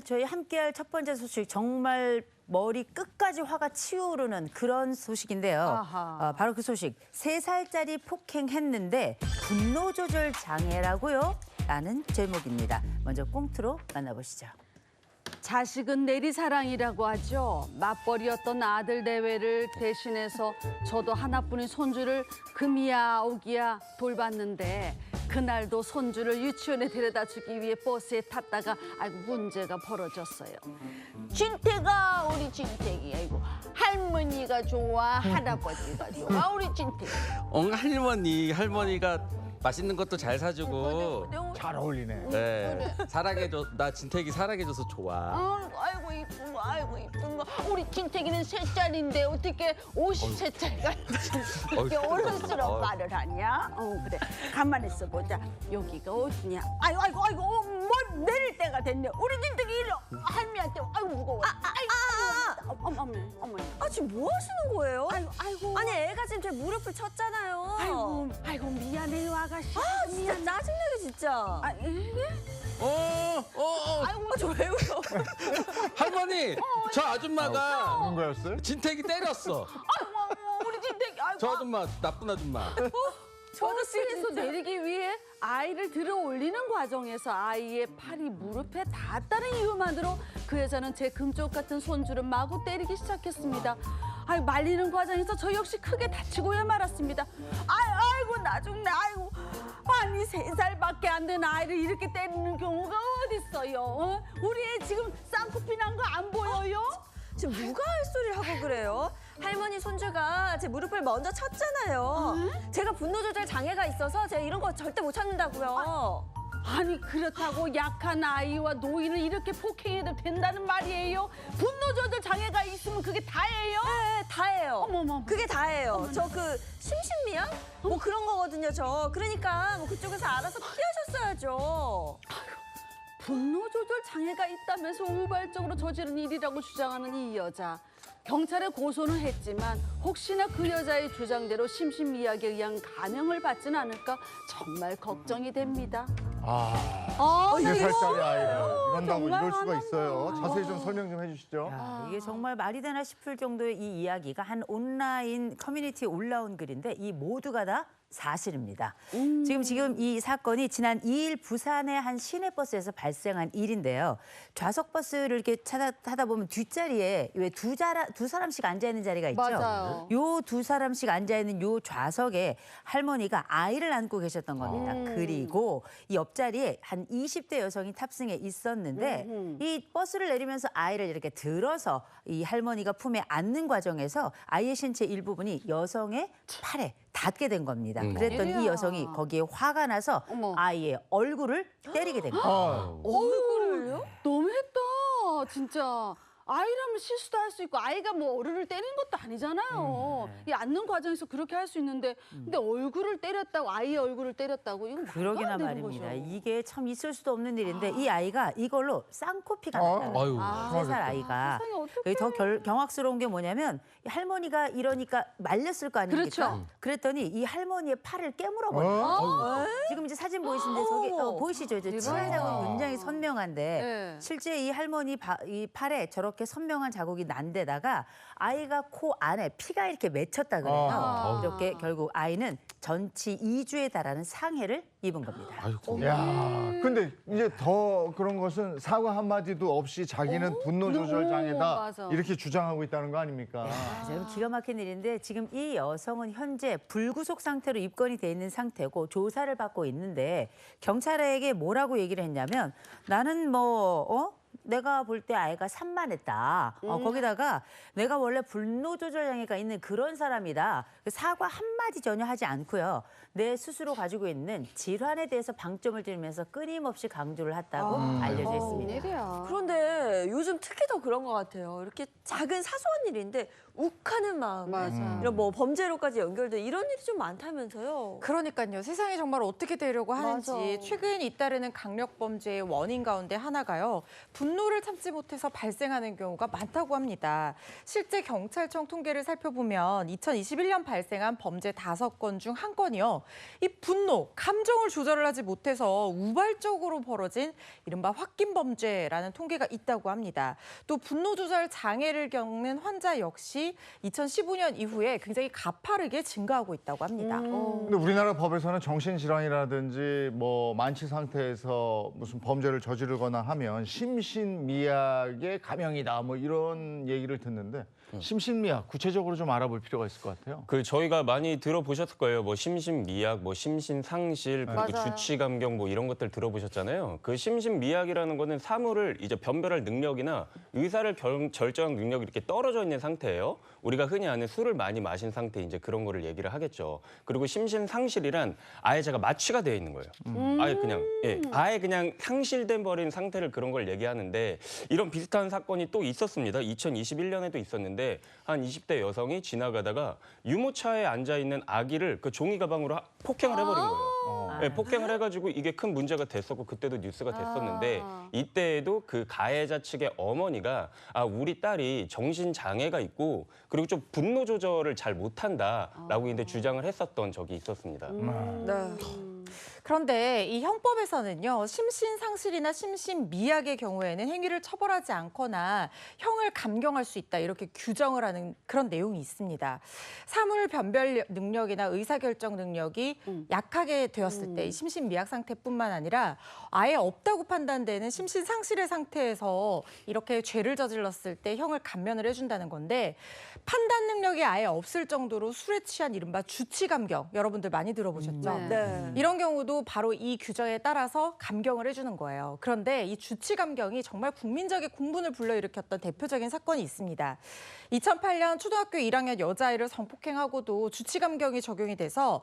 저희 함께할 첫 번째 소식 정말 머리 끝까지 화가 치우르는 그런 소식인데요. 바로 그 소식. 3살짜리 폭행했는데 분노 조절 장애라고요? 라는 제목입니다. 먼저 꽁트로 만나보시죠. 자식은 내리사랑이라고 하죠. 맞벌이였던 아들 대회를 대신해서 저도 하나뿐인 손주를 금이야 오기야 돌봤는데 그날도 손주를 유치원에 데려다 주기 위해 버스에 탔다가 아이고 문제가 벌어졌어요. 진태가 우리 진태기 아이고 할머니가 좋아 할아버지가 좋아 우리 진태기. 할머니가 맛있는 것도 잘 사주고 잘 어울리네. 네 사랑해줘 나 진택이 사랑해줘서 좋아. 아이고 이쁜 거 아이고 이쁜 거 우리 진태기는 3살인데 어떻게 50세짜리가 이렇게 어른스러운 말을 하냐? 그래 가만히 있어 보자. 여기가 어디냐? 아이고 뭘 내릴 때가 됐네. 우리 진태기 일로 할미한테 아이고 무거워. 어머니. 지금 뭐 하시는 거예요? 아이고. 아니 애가 지금 제 무릎을 쳤잖아요. 아이고 미안해요 아가씨. 진짜 짜증나게 진짜. 저 왜 울어? 할머니 저 아줌마가 그런 거였어요? 진택이 때렸어. 우리 진태기 아이고. 저 아줌마 나쁜 아줌마. 버스에서 내리기 위해 아이를 들어 올리는 과정에서 아이의 팔이 무릎에 닿았다는 이유만으로 그 여자는 제 금쪽 같은 손주를 마구 때리기 시작했습니다. 말리는 과정에서 저 역시 크게 다치고야 말았습니다. 아이고 나 죽네. 아이고 아니 3살밖에 안 된 아이를 이렇게 때리는 경우가 어딨어요? 우리 애 지금 쌍코피 난 거 안 보여요? 지금 누가 할 소리를 하고 그래요? 할머니 손주가 제 무릎을 먼저 쳤잖아요. 제가 분노 조절 장애가 있어서 제가 이런 거 절대 못 참는다고요. 아니 그렇다고 약한 아이와 노인을 이렇게 폭행해도 된다는 말이에요? 분노 조절 장애가 있으면 그게 다예요? 네, 다예요. 어머머. 그게 다예요. 저 그 심신미약? 뭐 그런 거거든요, 저. 그러니까 뭐 그쪽에서 알아서 피하셨어야죠. 분노 조절 장애가 있다면서 우발적으로 저지른 일이라고 주장하는 이 여자. 경찰에 고소는 했지만 혹시나 그 여자의 주장대로 심신미약에 의한 감형을 받지는 않을까 정말 걱정이 됩니다. 3살짜리 아이를 이런다고 정말 이럴 수가 화난다. 있어요. 자세히 좀 설명 좀 해주시죠. 이게 정말 말이 되나 싶을 정도의 이 이야기가 한 온라인 커뮤니티에 올라온 글인데 이 모두가 다 사실입니다. 지금 이 사건이 지난 2일 부산의 한 시내버스에서 발생한 일인데요. 좌석버스를 이렇게 타다 보면 뒷자리에 왜 두 사람씩 앉아 있는 자리가 있죠. 맞아요. 요 2사람씩 앉아 있는 요 좌석에 할머니가 아이를 안고 계셨던 겁니다. 그리고 이 옆자리에 한 20대 여성이 탑승해 있었는데 이 버스를 내리면서 아이를 이렇게 들어서 이 할머니가 품에 안는 과정에서 아이의 신체 일부분이 여성의 팔에 닿게 된 겁니다. 그랬더니 이 여성이 거기에 화가 나서 어머. 아이의 얼굴을 때리게 된 거예요. 얼굴을요? 너무했다 진짜. 아이라면 실수도 할 수 있고 아이가 뭐 어른을 때리는 것도 아니잖아요. 이 앉는 과정에서 그렇게 할 수 있는데 근데 얼굴을 때렸다고 아이의 얼굴을 때렸다고 이건 말도 그러기나 안 되는 말입니다. 거죠. 이게 참 있을 수도 없는 일인데 이 아이가 이걸로 쌍코피가 났다는 아유. 거예요. 3살 아이가. 세상에, 어떡해. 더 경악스러운 게 뭐냐면 이 할머니가 이러니까 말렸을 거 아닙니까? 그렇죠. 그랬더니 이 할머니의 팔을 깨물어 버려요. 지금 이제 사진 보이시는데 저기 보이시죠? 이제 치아 자국이 굉장히 선명한데 네. 실제 이 할머니 이 팔에 저렇게 선명한 자국이 난 데다가 아이가 코 안에 피가 이렇게 맺혔다 그래요. 이렇게 결국 아이는 전치 2주에 달하는 상해를 입은 겁니다. 아이고. 야, 근데 이제 더 그런 것은 사과 한마디도 없이 자기는 분노 조절 장애다 맞아. 이렇게 주장하고 있다는 거 아닙니까? 좀 기가 막힌 일인데 지금 이 여성은 현재 불구속 상태로 입건이 돼 있는 상태고 조사를 받고 있는데 경찰에게 뭐라고 얘기를 했냐면 나는 내가 볼 때 아이가 산만했다. 거기다가 내가 원래 분노 조절 장애가 있는 그런 사람이다. 사과 한마디 전혀 하지 않고요. 내 스스로 가지고 있는 질환에 대해서 방점을 들면서 끊임없이 강조를 했다고 알려져 있습니다. 웬일이야. 그런데 요즘 특히 더 그래서 그런 것 같아요. 이렇게 작은 사소한 일인데 욱하는 마음에 맞아. 이런 뭐 범죄로까지 연결돼 이런 일이 좀 많다면서요. 그러니까요. 세상이 정말 어떻게 되려고 하는지 맞아. 최근 잇따르는 강력 범죄의 원인 가운데 하나가요. 분노를 참지 못해서 발생하는 경우가 많다고 합니다. 실제 경찰청 통계를 살펴보면 2021년 발생한 범죄 5건 중 1건이요. 이 분노, 감정을 조절을 하지 못해서 우발적으로 벌어진 이른바 홧김 범죄라는 통계가 있다고 합니다. 또 분노 조절 장애를 겪는 환자 역시 2015년 이후에 굉장히 가파르게 증가하고 있다고 합니다. 근데 우리나라 법에서는 정신질환이라든지 뭐 만취 상태에서 무슨 범죄를 저지르거나 하면 심신미약의 감형이다 뭐 이런 얘기를 듣는데 심신미약 구체적으로 좀 알아볼 필요가 있을 것 같아요. 그 저희가 많이 들어보셨을 거예요. 뭐 심신미약, 뭐 심신상실, 그리고 맞아요. 주치감경 뭐 이런 것들 들어보셨잖아요. 그 심신미약이라는 거는 사물을 이제 변별할 능력이나 의사를 결정할 능력이 이렇게 떨어져 있는 상태예요. 우리가 흔히 아는 술을 많이 마신 상태 이제 그런 거를 얘기를 하겠죠. 그리고 심신상실이란 아예 제가 마취가 되어 있는 거예요. 아예 그냥 아예 그냥 상실돼 버린 상태를 그런 걸 얘기하는데 이런 비슷한 사건이 또 있었습니다. 2021년에도 있었는데 한 20대 여성이 지나가다가 유모차에 앉아 있는 아기를 그 종이 가방으로 폭행을 해버린 거예요. 네, 폭행을 해가지고 이게 큰 문제가 됐었고 그때도 뉴스가 됐었는데 이때에도 그 가해자 측의 어머니가 우리 딸이 정신 장애가 있고 그리고 좀 분노 조절을 잘 못한다라고 이제 주장을 했었던 적이 있었습니다. 네. 그런데 이 형법에서는요, 심신상실이나 심신미약의 경우에는 행위를 처벌하지 않거나 형을 감경할 수 있다 이렇게 규정을 하는 그런 내용이 있습니다. 사물 변별 능력이나 의사결정 능력이 약하게 되었을 때 이 심신미약 상태뿐만 아니라 아예 없다고 판단되는 심신상실의 상태에서 이렇게 죄를 저질렀을 때 형을 감면을 해준다는 건데 판단 능력이 아예 없을 정도로 술에 취한 이른바 주치감경 여러분들 많이 들어보셨죠? 네. 이런 경우도 바로 이 규정에 따라서 감경을 해주는 거예요. 그런데 이 주치감경이 정말 국민적인 공분을 불러일으켰던 대표적인 사건이 있습니다. 2008년 초등학교 1학년 여자아이를 성폭행하고도 주치감경이 적용이 돼서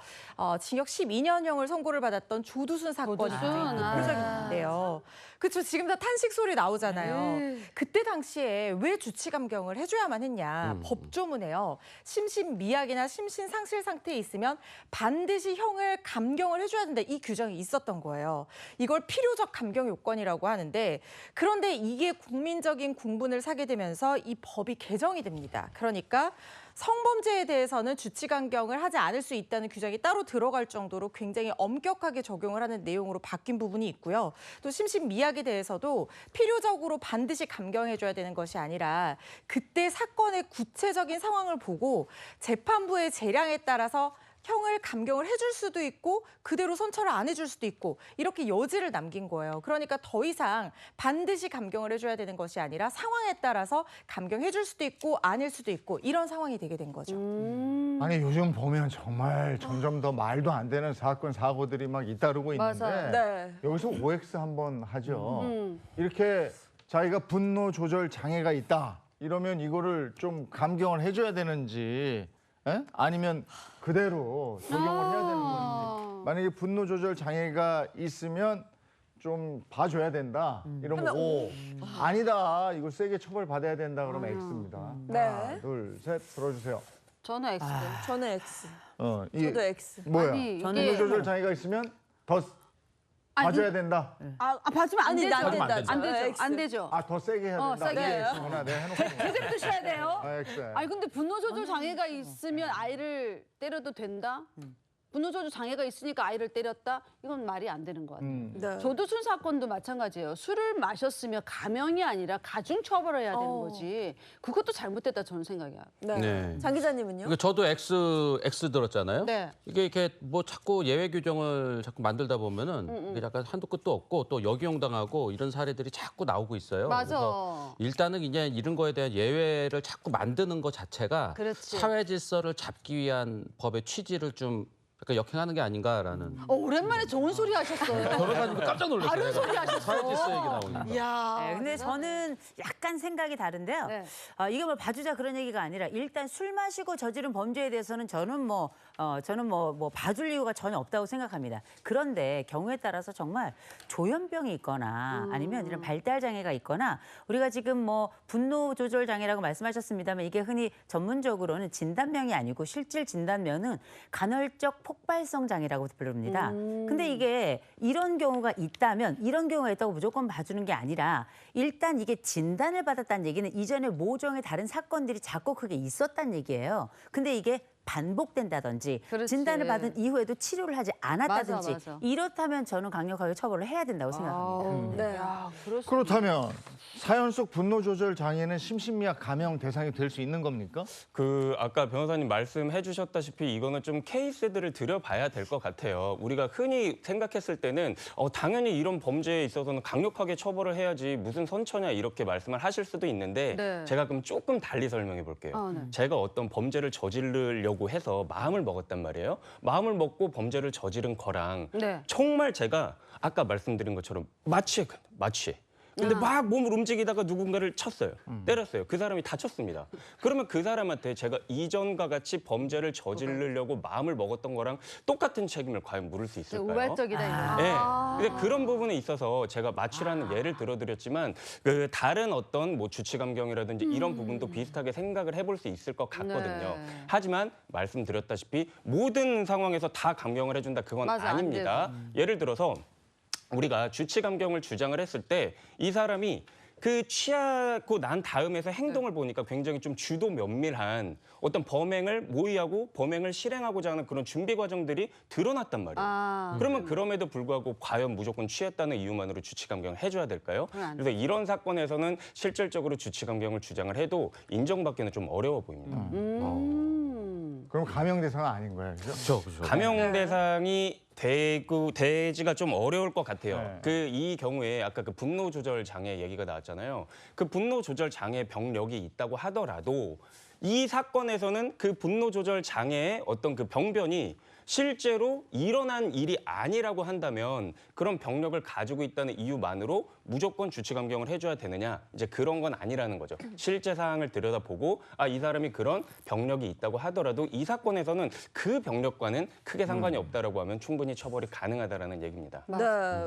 징역 12년형을 선고를 받았던 조두순 사건이 조두순, 굉장히 대표적인데요. 그렇죠. 지금 다 탄식 소리 나오잖아요. 그때 당시에 왜 주치감경을 해줘야만 했냐. 법조문에요. 심신미약이나 심신상실 상태에 있으면 반드시 형을 감경을 해줘야 된다. 이 규정이 있었던 거예요. 이걸 필요적 감경 요건이라고 하는데 그런데 이게 국민적인 공분을 사게 되면서 이 법이 개정이 됩니다. 그러니까 성범죄에 대해서는 주치감경을 하지 않을 수 있다는 규정이 따로 들어갈 정도로 굉장히 엄격하게 적용을 하는 내용으로 바뀐 부분이 있고요. 또 심신미약에 대해서도 필요적으로 반드시 감경해줘야 되는 것이 아니라 그때 사건의 구체적인 상황을 보고 재판부의 재량에 따라서 형을 감경을 해줄 수도 있고 그대로 선처를 안 해줄 수도 있고 이렇게 여지를 남긴 거예요. 그러니까 더 이상 반드시 감경을 해줘야 되는 것이 아니라 상황에 따라서 감경해줄 수도 있고 아닐 수도 있고 이런 상황이 되게 된 거죠. 아니 요즘 보면 정말 점점 더 말도 안 되는 사건 사고들이 막 잇따르고 있는데 맞아요. 네. 여기서 OX 한번 하죠. 이렇게 자기가 분노 조절 장애가 있다 이러면 이거를 좀 감경을 해줘야 되는지 아니면 그대로 적용을 해야 되는 건지 만약에 분노 조절 장애가 있으면 좀 봐줘야 된다 이러면 O 아니다 이거 세게 처벌받아야 된다 그러면 X입니다. 네. 하나 둘 셋 들어주세요. 저는 X. 저는 X. 이게 저도 X. 뭐야 아니, 분노 이게- 조절 장애가 있으면 더 봐줘야 된다. 봐주면 안 아니, 되죠. 안 된다. 안 되죠. X. 안 되죠. 아 더 세게 해야 된다. 세게 이게 해요? X구나. 내가 해놓고. 계속 드셔야 돼요. X. 아니 근데 분노 조절 장애가 있으면 아이를 때려도 된다? 분노 조절 장애가 있으니까 아이를 때렸다? 이건 말이 안 되는 것 같아요. 네. 조두순 사건도 마찬가지예요. 술을 마셨으면 감형이 아니라 가중 처벌을 해야 되는 거지. 그것도 잘못됐다 저는 생각해요. 네. 네. 장 기자님은요? 그러니까 저도 X 들었잖아요. 네. 이게 이렇게 뭐 자꾸 예외 규정을 자꾸 만들다 보면은 이게 약간 한도 끝도 없고 또 역이용당하고 이런 사례들이 자꾸 나오고 있어요. 그래서 일단은 이제 이런 거에 대한 예외를 자꾸 만드는 것 자체가 그렇지. 사회 질서를 잡기 위한 법의 취지를 좀 약간 역행하는 게 아닌가라는. 오랜만에 좋은 소리 하셨어요. 변호사님도 깜짝 놀랐어요. 다른 소리 하셨어. 사회질서 얘기 나오니까. 이야. 네, 근데 저는 약간 생각이 다른데요. 네. 이게 뭐 봐주자 그런 얘기가 아니라 일단 술 마시고 저지른 범죄에 대해서는 저는 봐줄 이유가 전혀 없다고 생각합니다. 그런데 경우에 따라서 정말 조현병이 있거나 아니면 이런 발달 장애가 있거나 우리가 지금 뭐 분노 조절 장애라고 말씀하셨습니다만 이게 흔히 전문적으로는 진단명이 아니고 실질 진단명은 간헐적 폭발성 장애라고 부릅니다. 근데 이게 이런 경우가 있다면 이런 경우가 있다고 무조건 봐주는 게 아니라 일단 이게 진단을 받았다는 얘기는 이전에 모종의 다른 사건들이 작고 크게 있었다는 얘기예요. 근데 이게 반복된다든지 그렇지. 진단을 받은 이후에도 치료를 하지 않았다든지 맞아. 이렇다면 저는 강력하게 처벌을 해야 된다고 생각합니다. 네. 그렇다면 사연 속 분노 조절 장애는 심신미약 감형 대상이 될 수 있는 겁니까? 그 아까 변호사님 말씀해 주셨다시피 이거는 좀 케이스들을 들여봐야 될 것 같아요. 우리가 흔히 생각했을 때는 당연히 이런 범죄에 있어서는 강력하게 처벌을 해야지 무슨 선처냐 이렇게 말씀을 하실 수도 있는데 네. 제가 그럼 조금 달리 설명해 볼게요. 네. 제가 어떤 범죄를 저지르려고 해서 마음을 먹었단 말이에요. 마음을 먹고 범죄를 저지른 거랑 네. 정말 제가 아까 말씀드린 것처럼 마취해. 근데 막 몸을 움직이다가 누군가를 쳤어요. 때렸어요. 그 사람이 다쳤습니다. 그러면 그 사람한테 제가 이전과 같이 범죄를 저지르려고 마음을 먹었던 거랑 똑같은 책임을 과연 물을 수 있을까요? 우발적이다 이거. 네. 근데 그런 부분에 있어서 제가 마취라는 예를 들어드렸지만 그 다른 어떤 뭐 주치감경이라든지 이런 부분도 비슷하게 생각을 해볼 수 있을 것 같거든요. 네. 하지만 말씀드렸다시피 모든 상황에서 다 감경을 해준다 그건 맞아, 안 아닙니다. 예를 들어서 우리가 주치감경을 주장을 했을 때 이 사람이 그 취하고 난 다음에서 행동을 보니까 굉장히 좀 주도 면밀한 어떤 범행을 모의하고 범행을 실행하고자 하는 그런 준비 과정들이 드러났단 말이에요. 그러면 그럼에도 불구하고 과연 무조건 취했다는 이유만으로 주치감경을 해줘야 될까요? 그래서 이런 사건에서는 실질적으로 주치감경을 주장을 해도 인정받기는 좀 어려워 보입니다. 그럼 감형 대상은 아닌 거예요, 그죠? 그렇죠. 감형 대상이 되지가 좀 어려울 것 같아요. 네. 이 경우에 아까 그 분노 조절 장애 얘기가 나왔잖아요. 그 분노 조절 장애 병력이 있다고 하더라도 이 사건에서는 그 분노 조절 장애의 어떤 그 병변이 실제로 일어난 일이 아니라고 한다면 그런 병력을 가지고 있다는 이유만으로 무조건 주치감경을 해줘야 되느냐 이제 그런 건 아니라는 거죠. 실제 사항을 들여다보고 이 사람이 그런 병력이 있다고 하더라도 이 사건에서는 그 병력과는 크게 상관이 없다라고 하면 충분히 처벌이 가능하다라는 얘기입니다. 네.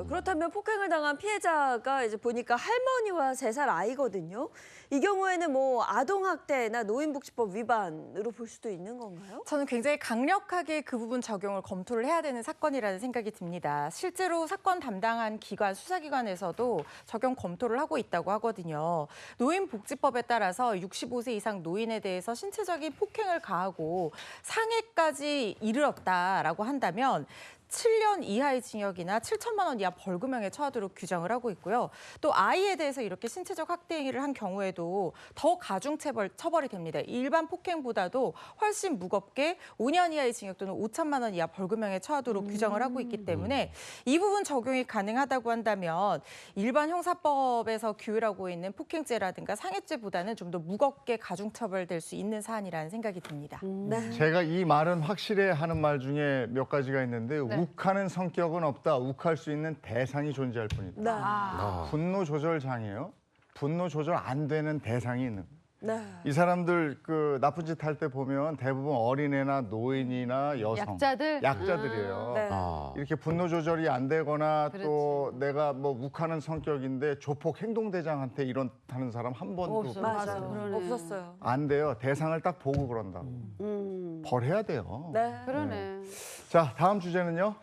그렇다면 폭행을 당한 피해자가 이제 보니까 할머니와 3살 아이거든요. 이 경우에는 뭐 아동학대나 노인복지법 위반으로 볼 수도 있는 건가요? 저는 굉장히 강력하게 그 부분 적용을 검토를 해야 되는 사건이라는 생각이 듭니다. 실제로 사건 담당한 기관, 수사기관에서도 적용 검토를 하고 있다고 하거든요. 노인복지법에 따라서 65세 이상 노인에 대해서 신체적인 폭행을 가하고 상해까지 이르렀다라고 한다면 7년 이하의 징역이나 7천만 원 이하 벌금형에 처하도록 규정을 하고 있고요. 또 아이에 대해서 이렇게 신체적 학대 행위를 한 경우에도 더 가중 처벌이 됩니다. 일반 폭행보다도 훨씬 무겁게 5년 이하의 징역 또는 5천만 원 이하 벌금형에 처하도록 규정을 하고 있기 때문에 이 부분 적용이 가능하다고 한다면 일반 형사법에서 규율하고 있는 폭행죄라든가 상해죄보다는 좀 더 무겁게 가중 처벌될 수 있는 사안이라는 생각이 듭니다. 네. 제가 이 말은 확실해 하는 말 중에 몇 가지가 있는데 네. 욱하는 성격은 없다. 욱할 수 있는 대상이 존재할 뿐이다. 네. 분노 조절 장애요. 분노 조절 안 되는 대상이 있는 거예요. 네. 이 사람들 그 나쁜 짓 할 때 보면 대부분 어린애나 노인이나 여성, 약자들이에요. 네. 이렇게 분노 조절이 안 되거나 또 내가 뭐 욱하는 성격인데 조폭 행동대장한테 이런다는 사람 한 번도 맞아. 없었어요. 안 돼요. 대상을 딱 보고 그런다고. 벌해야 돼요. 네. 그러네. 자, 다음 주제는요.